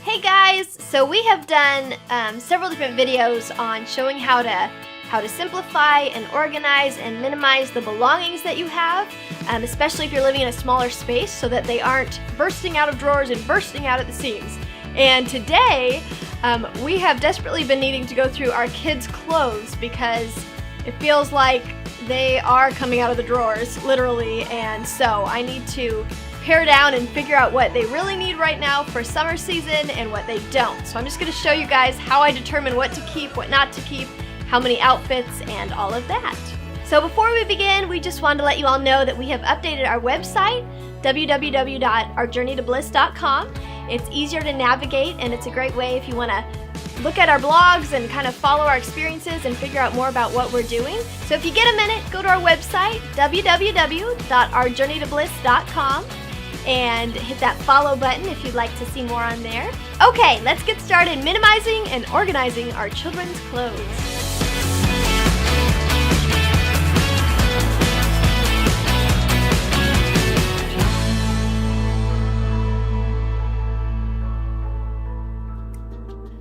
Hey guys, so we have done several different videos on showing how to simplify and organize and minimize the belongings that you have, especially if you're living in a smaller space so that they aren't bursting out of drawers and bursting out at the seams. And today, we have desperately been needing to go through our kids' clothes because it feels like they are coming out of the drawers, literally, and so I need to pare down and figure out what they really need right now for summer season and what they don't. So I'm just going to show you guys how I determine what to keep, what not to keep, how many outfits, and all of that. So before we begin, we just wanted to let you all know that we have updated our website, www.ourjourneytobliss.com. It's easier to navigate, and it's a great way if you want to look at our blogs and kind of follow our experiences and figure out more about what we're doing. So if you get a minute, go to our website, www.ourjourneytobliss.com, and hit that follow button if you'd like to see more on there. Okay, let's get started minimizing and organizing our children's clothes.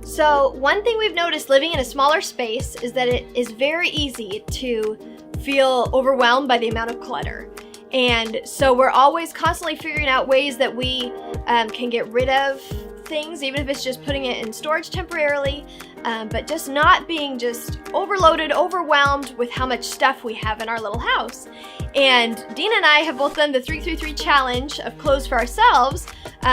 So one thing we've noticed living in a smaller space is that it is very easy to feel overwhelmed by the amount of clutter. And so we're always constantly figuring out ways that we can get rid of things, even if it's just putting it in storage temporarily, but just not being just overloaded, overwhelmed with how much stuff we have in our little house. And Dean and I have both done the 3-3-3 challenge of clothes for ourselves,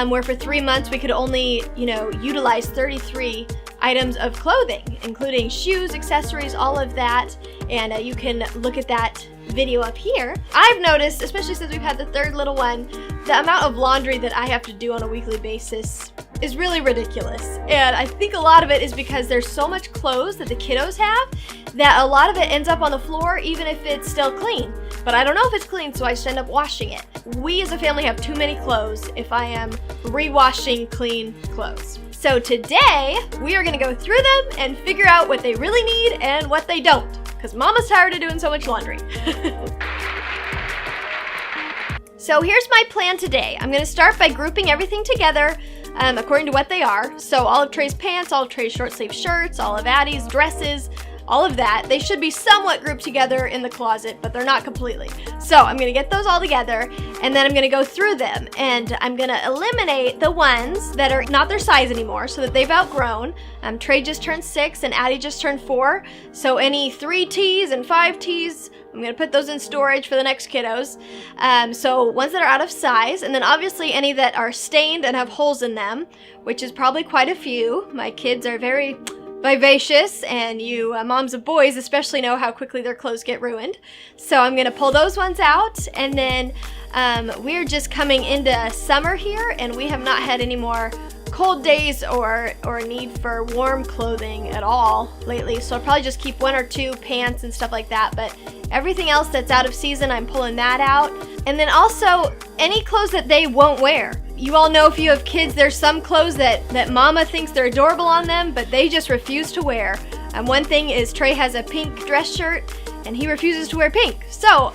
where for 3 months we could only, utilize 33 items of clothing, including shoes, accessories, all of that. And you can look at that video up here. I've noticed, especially since we've had the third little one, the amount of laundry that I have to do on a weekly basis is really ridiculous. And I think a lot of it is because there's so much clothes that the kiddos have that a lot of it ends up on the floor even if it's still clean. But I don't know if it's clean, so I just end up washing it. We as a family have too many clothes if I am re-washing clean clothes. So today, we are gonna go through them and figure out what they really need and what they don't, because Mama's tired of doing so much laundry. So here's my plan today. I'm gonna start by grouping everything together according to what they are. So all of Trey's pants, all of Trey's short sleeve shirts, all of Addie's dresses, all of that. They should be somewhat grouped together in the closet, but they're not completely. So I'm gonna get those all together, and then I'm gonna go through them, and I'm gonna eliminate the ones that are not their size anymore, so that they've outgrown. Trey just turned 6, and Addie just turned 4, so any 3Ts and 5Ts, I'm gonna put those in storage for the next kiddos. So ones that are out of size, and then obviously any that are stained and have holes in them, which is probably quite a few. My kids are very vivacious, and you moms of boys especially know how quickly their clothes get ruined. So I'm gonna pull those ones out, and then we're just coming into summer here, and we have not had any more cold days or need for warm clothing at all lately. So I'll probably just keep 1 or 2 pants and stuff like that, but everything else that's out of season, I'm pulling that out. And then also any clothes that they won't wear. You all know if you have kids, there's some clothes that Mama thinks they're adorable on them, but they just refuse to wear. One thing is Trey has a pink dress shirt, and he refuses to wear pink. So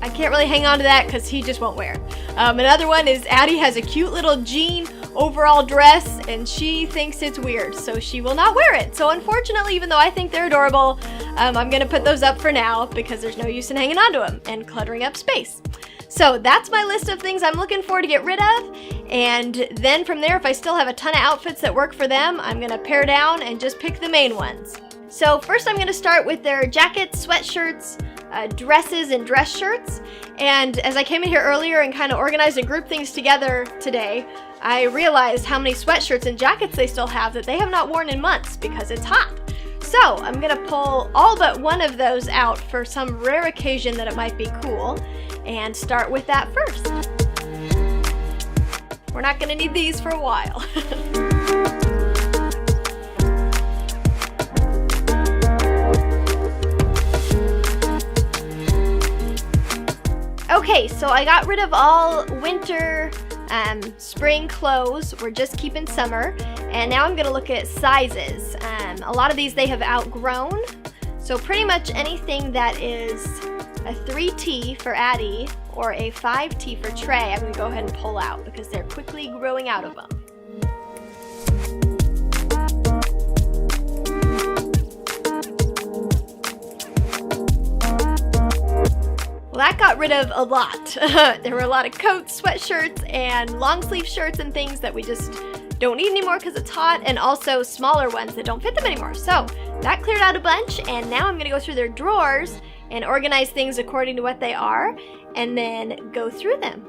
I can't really hang on to that because he just won't wear it. Another one is Addie has a cute little jean overall dress, and she thinks it's weird, so she will not wear it. So unfortunately, even though I think they're adorable, I'm gonna put those up for now because there's no use in hanging on to them and cluttering up space. So that's my list of things I'm looking for to get rid of, and then from there, if I still have a ton of outfits that work for them, I'm gonna pare down and just pick the main ones. So first I'm gonna start with their jackets, sweatshirts, dresses, and dress shirts. And as I came in here earlier and kind of organized and grouped things together today, I realized how many sweatshirts and jackets they still have that they have not worn in months because it's hot. So I'm gonna pull all but one of those out for some rare occasion that it might be cool, and start with that first. We're not gonna need these for a while. Okay, so I got rid of all winter, spring clothes. We're just keeping summer. And now I'm gonna look at sizes. A lot of these they have outgrown. So pretty much anything that is a 3T for Addie or a 5T for Trey, I'm gonna go ahead and pull out because they're quickly growing out of them. Well, that got rid of a lot. There were a lot of coats, sweatshirts, and long sleeve shirts and things that we just don't need anymore because it's hot, and also smaller ones that don't fit them anymore. So that cleared out a bunch, and now I'm gonna go through their drawers and organize things according to what they are, and then go through them.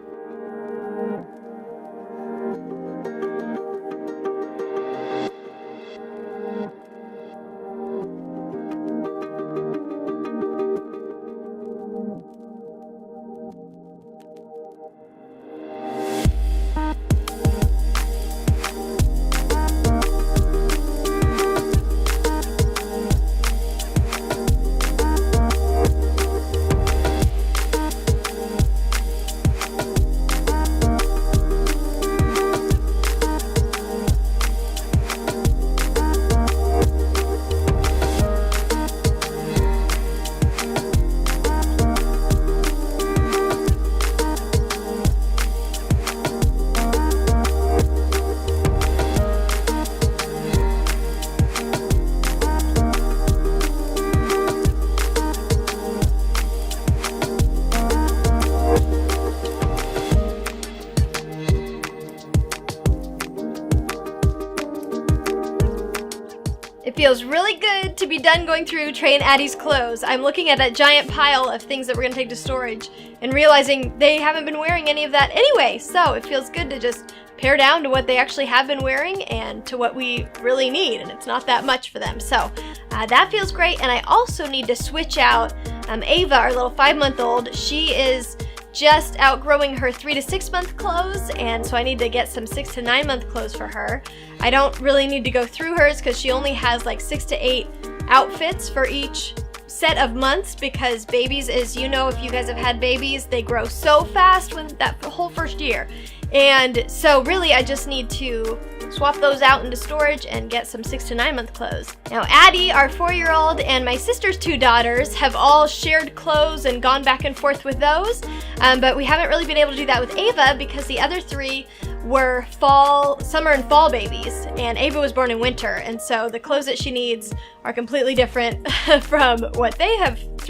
It feels really good to be done going through Trey and Addie's clothes. I'm looking at that giant pile of things that we're gonna take to storage and realizing they haven't been wearing any of that anyway. So it feels good to just pare down to what they actually have been wearing and to what we really need, and it's not that much for them. So that feels great. And I also need to switch out Ava, our little 5-month-old. She is just outgrowing her 3 to 6 month clothes, and so I need to get some 6 to 9 month clothes for her. I don't really need to go through hers because she only has like 6 to 8 outfits for each set of months, because babies, as you know, if you guys have had babies, they grow so fast when that whole first year. And so really I just need to swap those out into storage and get some 6 to 9 month clothes. Now Addie, our 4-year-old, and my sister's 2 daughters have all shared clothes and gone back and forth with those, but we haven't really been able to do that with Ava because the other 3 were summer and fall babies, and Ava was born in winter, and so the clothes that she needs are completely different from what 3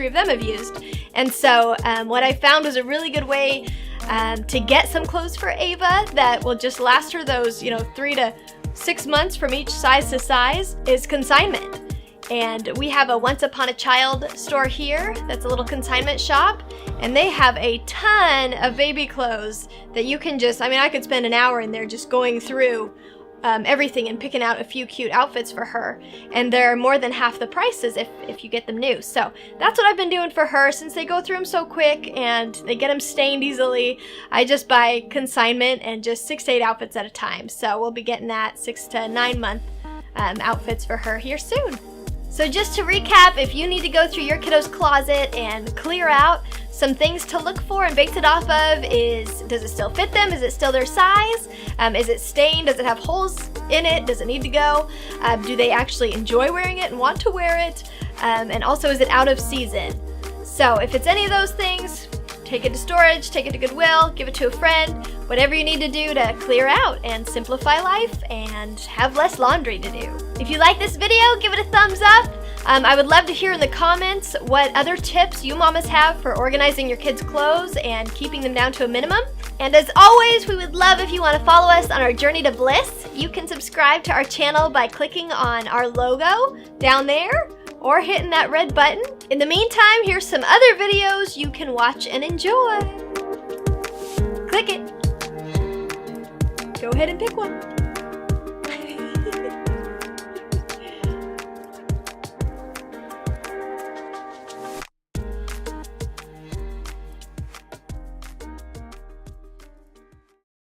of them have used. And so what I found was a really good way to get some clothes for Ava that will just last her those 3 to 6 months from each size to size is consignment. And we have a Once Upon a Child store here that's a little consignment shop, and they have a ton of baby clothes that you can just, I could spend an hour in there just going through everything and picking out a few cute outfits for her, and they're more than half the prices if you get them new. So that's what I've been doing for her. Since they go through them so quick and they get them stained easily, I just buy consignment and just 6 to 8 outfits at a time. So we'll be getting that 6 to 9 month outfits for her here soon. So just to recap, if you need to go through your kiddo's closet and clear out some things to look for and base it off of is, does it still fit them? Is it still their size? Is it stained? Does it have holes in it? Does it need to go? Do they actually enjoy wearing it and want to wear it? And also, is it out of season? So if it's any of those things, take it to storage, take it to Goodwill, give it to a friend, whatever you need to do to clear out and simplify life and have less laundry to do. If you like this video, give it a thumbs up. I would love to hear in the comments what other tips you mamas have for organizing your kids' clothes and keeping them down to a minimum. And as always, we would love if you want to follow us on our journey to Bliss. You can subscribe to our channel by clicking on our logo down there or hitting that red button. In the meantime, here's some other videos you can watch and enjoy. Click it. Go ahead and pick one.